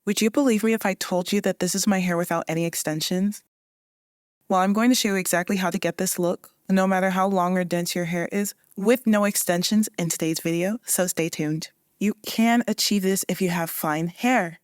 Would you believe me if I told you that this is my hair without any extensions? Well, I'm going to show you exactly how to get this look, no matter how long or dense your hair is, with no extensions in today's video, so stay tuned. You can achieve this if you have fine hair.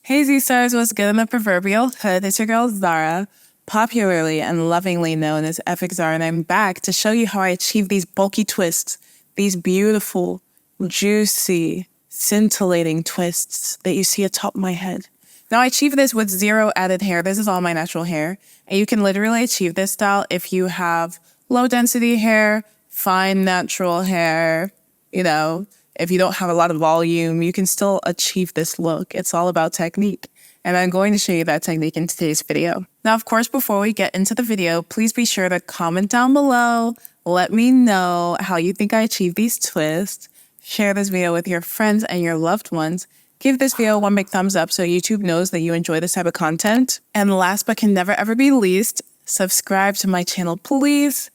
Hey Z-Stars, what's good in the proverbial hood? It's your girl Zara, popularly and lovingly known as EfikZara, and I'm back to show you how I achieve these bulky twists, these beautiful, juicy, scintillating twists that you see atop my head. Now, I achieve this with zero added hair. This is all my natural hair. And you can literally achieve this style if you have low density hair, fine natural hair, if you don't have a lot of volume, you can still achieve this look. It's all about technique. And I'm going to show you that technique in today's video. Now, of course, before we get into the video, please be sure to comment down below. Let me know how you think I achieve these twists. Share this video with your friends and your loved ones. Give this video one big thumbs up so YouTube knows that you enjoy this type of content. And last but can never ever be least, subscribe to my channel, please.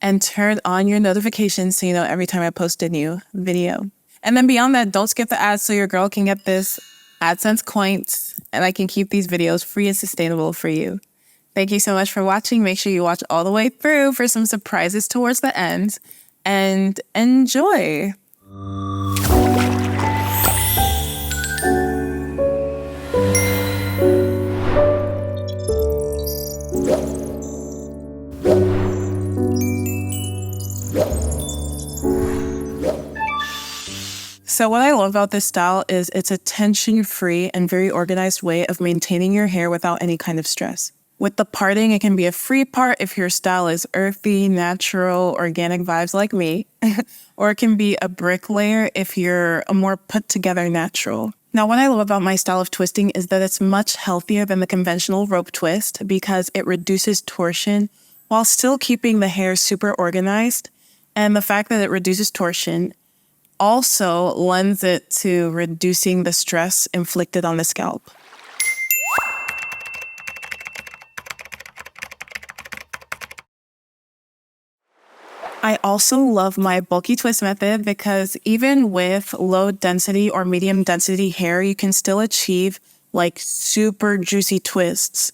And turn on your notifications so you know every time I post a new video. And then beyond that, don't skip the ads so your girl can get this AdSense coins and I can keep these videos free and sustainable for you. Thank you so much for watching. Make sure you watch all the way through for some surprises towards the end. And enjoy. So what I love about this style is it's a tension-free and very organized way of maintaining your hair without any kind of stress. With the parting, it can be a free part if your style is earthy, natural, organic vibes like me, or it can be a bricklayer if you're a more put-together natural. Now, what I love about my style of twisting is that it's much healthier than the conventional rope twist because it reduces torsion while still keeping the hair super organized. And the fact that it reduces torsion also lends it to reducing the stress inflicted on the scalp. I also love my bulky twist method because even with low density or medium density hair, you can still achieve like super juicy twists.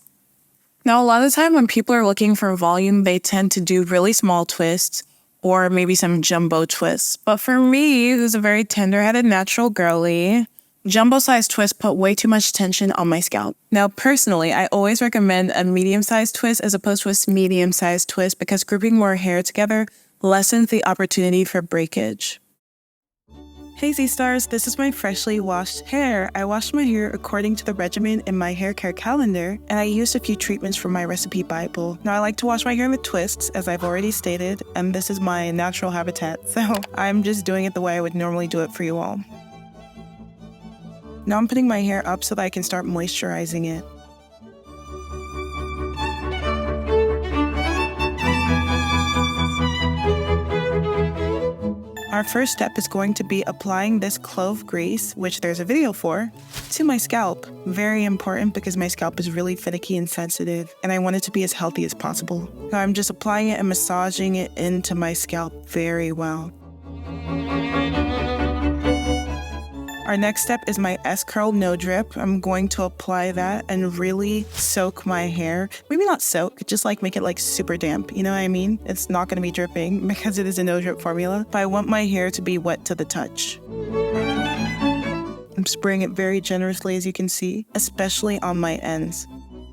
Now, a lot of the time when people are looking for volume, they tend to do really small twists or maybe some jumbo twists. But for me, who's a very tender-headed natural girly, jumbo-sized twists put way too much tension on my scalp. Now, personally, I always recommend a medium-sized twist as opposed to a medium-sized twist because grouping more hair together lessens the opportunity for breakage. Hey Z-Stars, this is my freshly washed hair. I washed my hair according to the regimen in my hair care calendar, and I used a few treatments from my recipe Bible. Now, I like to wash my hair with twists, as I've already stated, and this is my natural habitat, so I'm just doing it the way I would normally do it for you all. Now I'm putting my hair up so that I can start moisturizing it. Our first step is going to be applying this clove grease, which there's a video for, to my scalp. Very important because my scalp is really finicky and sensitive, and I want it to be as healthy as possible. Now I'm just applying it and massaging it into my scalp very well. Our next step is my S-Curl No Drip. I'm going to apply that and really soak my hair. Maybe not soak, just like make it like super damp, you know what I mean? It's not going to be dripping because it is a no drip formula, but I want my hair to be wet to the touch. I'm spraying it very generously, as you can see, especially on my ends.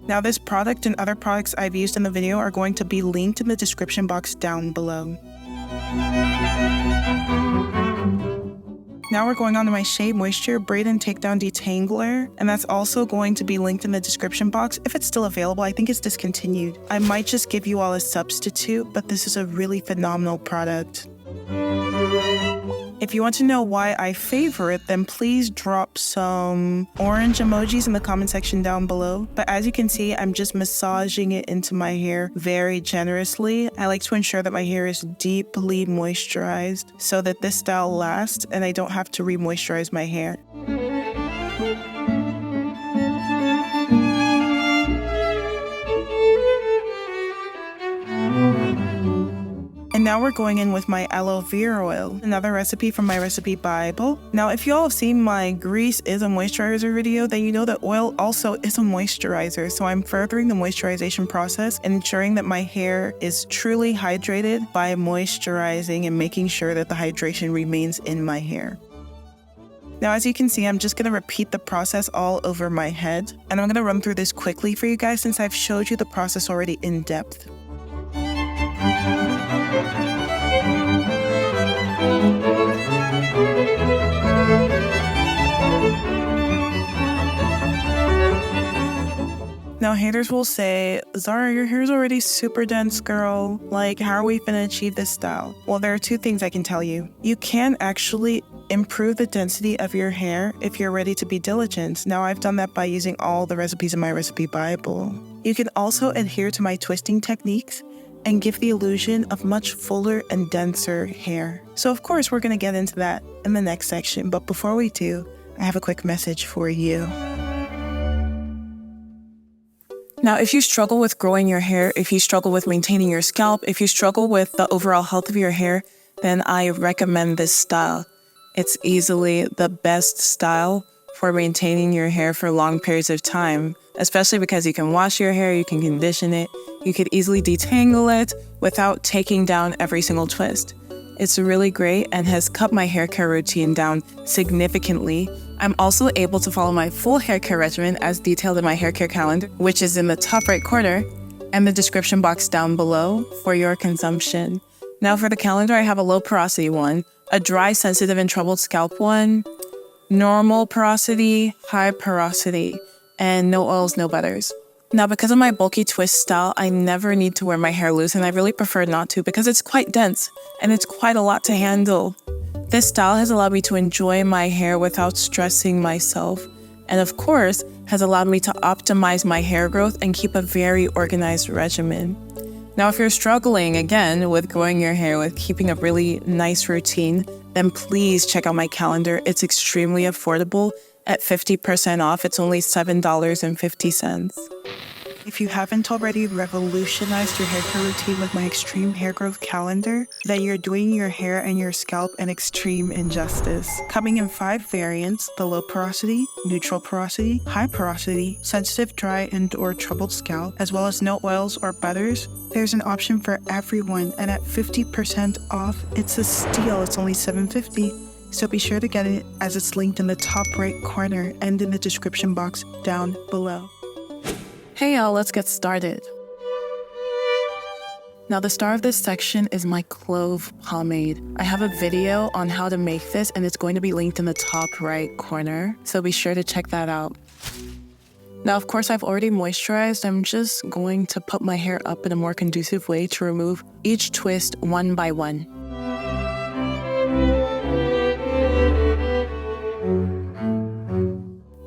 Now this product and other products I've used in the video are going to be linked in the description box down below. Now we're going on to my Shea Moisture Braid and Takedown Detangler, and that's also going to be linked in the description box if it's still available. I think it's discontinued. I might just give you all a substitute, but this is a really phenomenal product. If you want to know why I favor it, then please drop some orange emojis in the comment section down below. But as you can see, I'm just massaging it into my hair very generously. I like to ensure that my hair is deeply moisturized so that this style lasts and I don't have to re-moisturize my hair. And Now we're going in with my aloe vera oil, another recipe from my recipe Bible. Now, if y'all have seen my grease is a moisturizer video, then you know that oil also is a moisturizer. So I'm furthering the moisturization process and ensuring that my hair is truly hydrated by moisturizing and making sure that the hydration remains in my hair. Now, as you can see, I'm just going to repeat the process all over my head, and I'm going to run through this quickly for you guys since I've showed you the process already in depth. Now, haters will say, Zara, your hair's already super dense, girl. Like, how are we gonna achieve this style? Well, there are two things I can tell you. You can actually improve the density of your hair if you're ready to be diligent. Now, I've done that by using all the recipes in my recipe Bible. You can also adhere to my twisting techniques and give the illusion of much fuller and denser hair. So, of course, we're gonna get into that in the next section. But before we do, I have a quick message for you. Now, if you struggle with growing your hair, if you struggle with maintaining your scalp, if you struggle with the overall health of your hair, then I recommend this style. It's easily the best style for maintaining your hair for long periods of time, especially because you can wash your hair, you can condition it, you could easily detangle it without taking down every single twist. It's really great and has cut my hair care routine down significantly. I'm also able to follow my full hair care regimen as detailed in my hair care calendar, which is in the top right corner, and the description box down below for your consumption. Now for the calendar, I have a low porosity one, a dry, sensitive, and troubled scalp one, normal porosity, high porosity, and no oils, no butters. Now, because of my bulky twist style, I never need to wear my hair loose, and I really prefer not to because it's quite dense and it's quite a lot to handle. This style has allowed me to enjoy my hair without stressing myself, and of course, has allowed me to optimize my hair growth and keep a very organized regimen. Now, if you're struggling, again, with growing your hair, with keeping a really nice routine, then please check out my calendar. It's extremely affordable. At 50% off, it's only $7.50. If you haven't already revolutionized your hair care routine with my extreme hair growth calendar, then you're doing your hair and your scalp an extreme injustice. Coming in 5 variants, the low porosity, neutral porosity, high porosity, sensitive, dry, and/or troubled scalp, as well as no oils or butters, there's an option for everyone, and at 50% off, it's a steal. It's only $7.50. So be sure to get it as it's linked in the top right corner and in the description box down below. Hey y'all, let's get started. Now the star of this section is my Clove pomade. I have a video on how to make this and it's going to be linked in the top right corner, so be sure to check that out. Now of course I've already moisturized. I'm just going to put my hair up in a more conducive way to remove each twist one by one.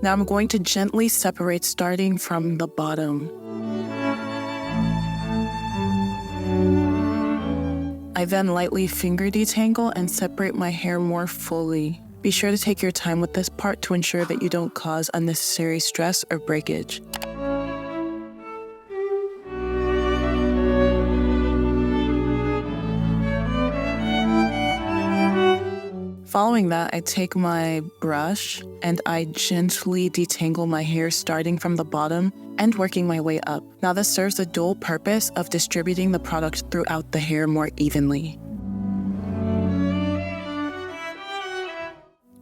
Now I'm going to gently separate starting from the bottom. I then lightly finger detangle and separate my hair more fully. Be sure to take your time with this part to ensure that you don't cause unnecessary stress or breakage. Following that, I take my brush and I gently detangle my hair starting from the bottom and working my way up. Now this serves the dual purpose of distributing the product throughout the hair more evenly.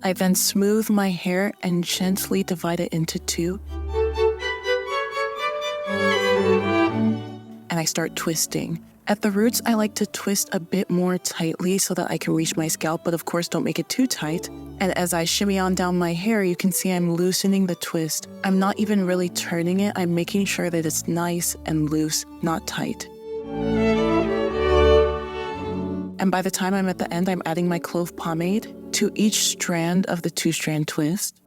I then smooth my hair and gently divide it into 2. And I start twisting. At the roots, I like to twist a bit more tightly so that I can reach my scalp, but of course don't make it too tight. And as I shimmy on down my hair, you can see I'm loosening the twist. I'm not even really turning it, I'm making sure that it's nice and loose, not tight. And by the time I'm at the end, I'm adding my Clove pomade to each strand of the 2-strand twist.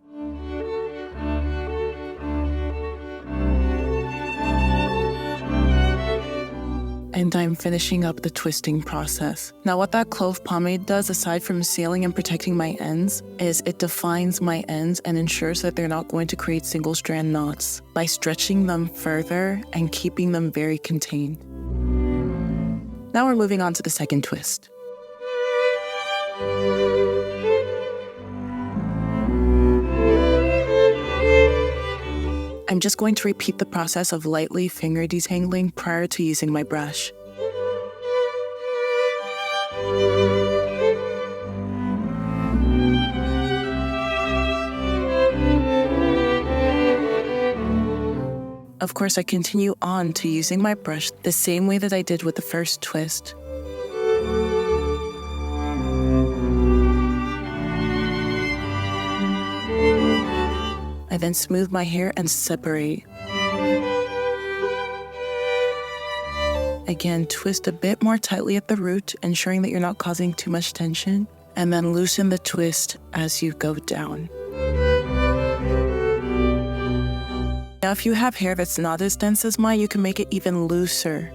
And I'm finishing up the twisting process. Now what that Clove pomade does, aside from sealing and protecting my ends, is it defines my ends and ensures that they're not going to create single strand knots by stretching them further and keeping them very contained. Now we're moving on to the second twist. I'm just going to repeat the process of lightly finger detangling prior to using my brush. Of course, I continue on to using my brush the same way that I did with the first twist. I then smooth my hair and separate. Again, twist a bit more tightly at the root, ensuring that you're not causing too much tension, and then loosen the twist as you go down. Now, if you have hair that's not as dense as mine, you can make it even looser.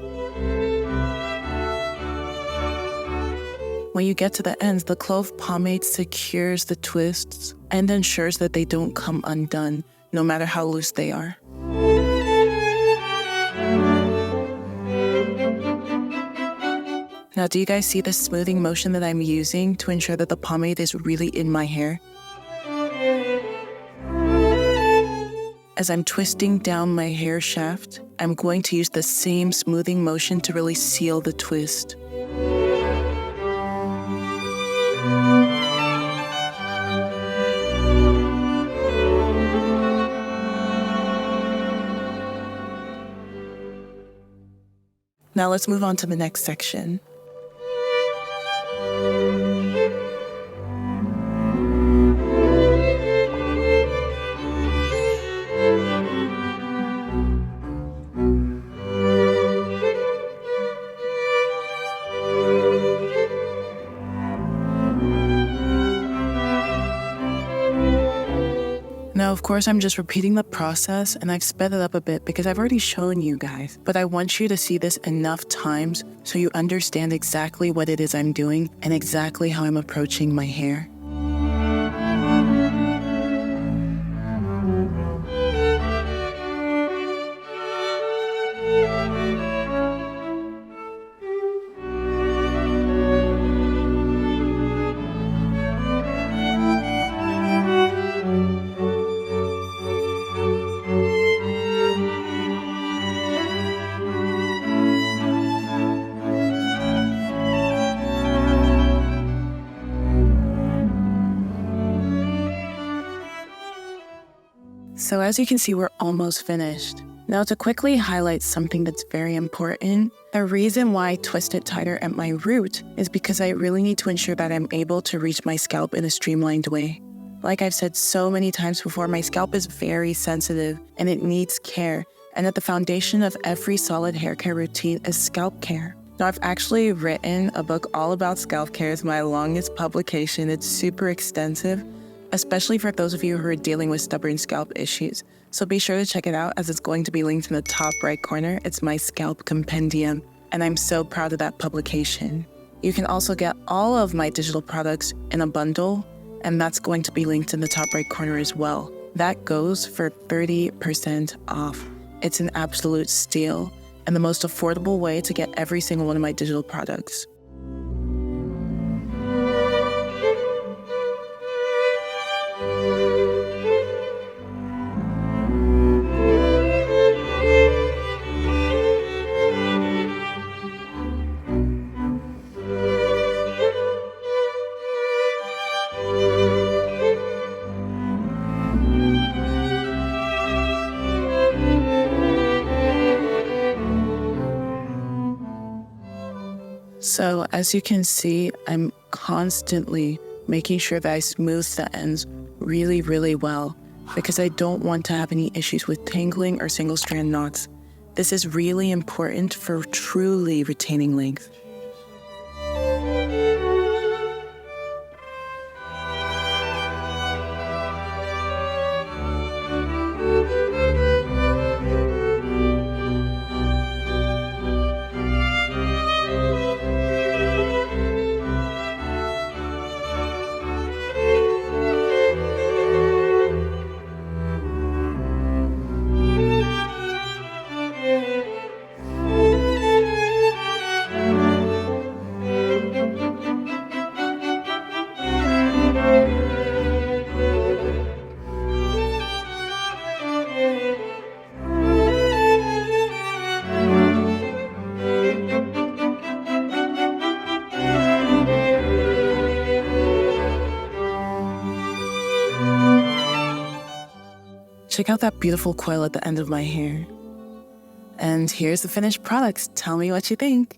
When you get to the ends, the Clove pomade secures the twists and ensures that they don't come undone, no matter how loose they are. Now, do you guys see the smoothing motion that I'm using to ensure that the pomade is really in my hair? As I'm twisting down my hair shaft, I'm going to use the same smoothing motion to really seal the twist. Now let's move on to the next section. Now, of course, I'm just repeating the process, and I've sped it up a bit because I've already shown you guys, but I want you to see this enough times so you understand exactly what it is I'm doing and exactly how I'm approaching my hair. So as you can see, we're almost finished. Now to quickly highlight something that's very important, the reason why I twist it tighter at my root is because I really need to ensure that I'm able to reach my scalp in a streamlined way. Like I've said so many times before, my scalp is very sensitive and it needs care. And at the foundation of every solid hair care routine is scalp care. Now, I've actually written a book all about scalp care. It's my longest publication. It's super extensive, especially for those of you who are dealing with stubborn scalp issues. So be sure to check it out as it's going to be linked in the top right corner. It's my scalp compendium, and I'm so proud of that publication. You can also get all of my digital products in a bundle, and that's going to be linked in the top right corner as well. That goes for 30% off. It's an absolute steal and the most affordable way to get every single one of my digital products. So as you can see, I'm constantly making sure that I smooth the ends really, really well because I don't want to have any issues with tangling or single strand knots. This is really important for truly retaining length. check out that beautiful coil at the end of my hair. And here's the finished products. Tell me what you think.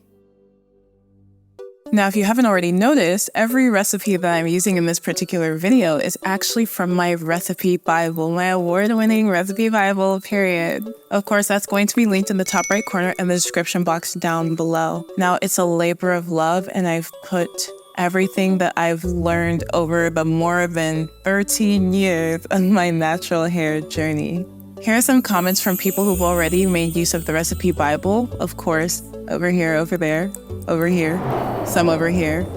Now, if you haven't already noticed, every recipe that I'm using in this particular video is actually from my recipe Bible, my award-winning recipe Bible, period. Of course, that's going to be linked in the top right corner and the description box down below. Now, it's a labor of love, and I've put everything that I've learned over the more than 13 years of my natural hair journey. Here are some comments from people who've already made use of the recipe Bible. Of course, over here, over there, over here, some over here,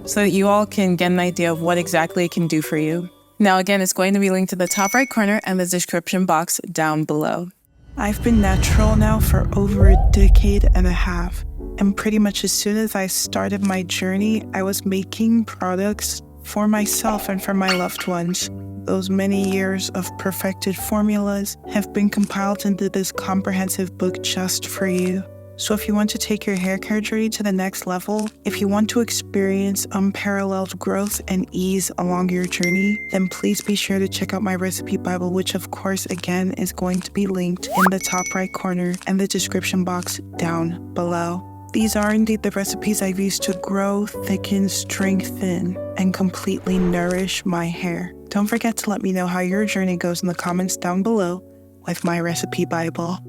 so that you all can get an idea of what exactly it can do for you. Now, again, it's going to be linked to the top right corner and the description box down below. I've been natural now for over a decade and a half. And pretty much as soon as I started my journey, I was making products for myself and for my loved ones. Those many years of perfected formulas have been compiled into this comprehensive book just for you. So if you want to take your hair care journey to the next level, if you want to experience unparalleled growth and ease along your journey, then please be sure to check out my recipe Bible, which of course again is going to be linked in the top right corner and the description box down below. These are indeed the recipes I've used to grow, thicken, strengthen, and completely nourish my hair. Don't forget to let me know how your journey goes in the comments down below with my recipe Bible.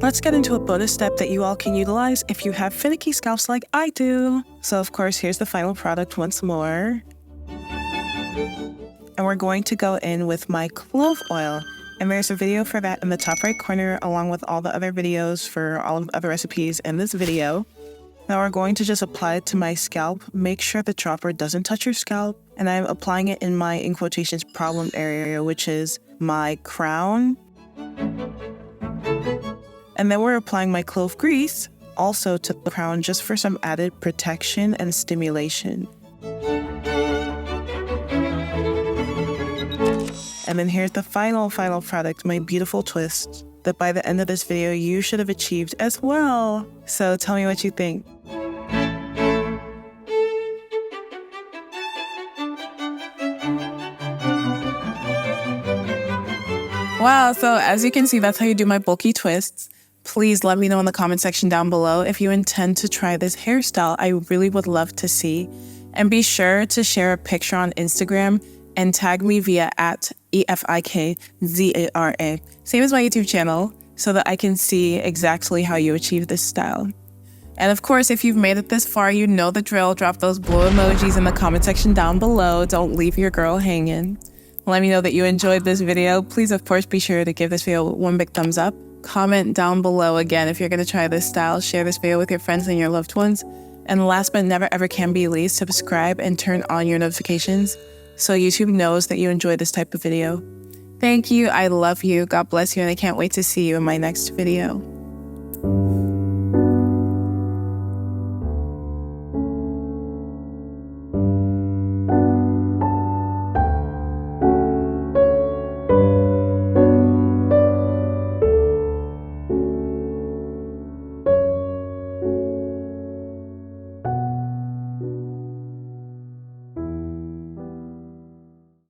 Let's get into a bonus step that you all can utilize if you have finicky scalps like I do. So of course, here's the final product once more. And we're going to go in with my clove oil. And there's a video for that in the top right corner, along with all the other videos for all of the other recipes in this video. Now we're going to just apply it to my scalp. Make sure the dropper doesn't touch your scalp. And I'm applying it in my, in quotations, problem area, which is my crown. And then we're applying my clove grease also to the crown just for some added protection and stimulation. And then here's the final product, my beautiful twist, that by the end of this video, you should have achieved as well. So tell me what you think. Wow, so as you can see, that's how you do my bulky twists. Please let me know in the comment section down below if you intend to try this hairstyle. I really would love to see. And be sure to share a picture on Instagram and tag me via @EfikZara, same as my YouTube channel, so that I can see exactly how you achieve this style. And of course, if you've made it this far, you know the drill. Drop those blue emojis in the comment section down below. Don't leave your girl hanging. Let me know that you enjoyed this video. Please, of course, be sure to give this video one big thumbs up. Comment down below again if you're going to try this style. Share this video with your friends and your loved ones. And last but never ever can be least, subscribe and turn on your notifications so YouTube knows that you enjoy this type of video. Thank you. I love you. God bless you. And I can't wait to see you in my next video.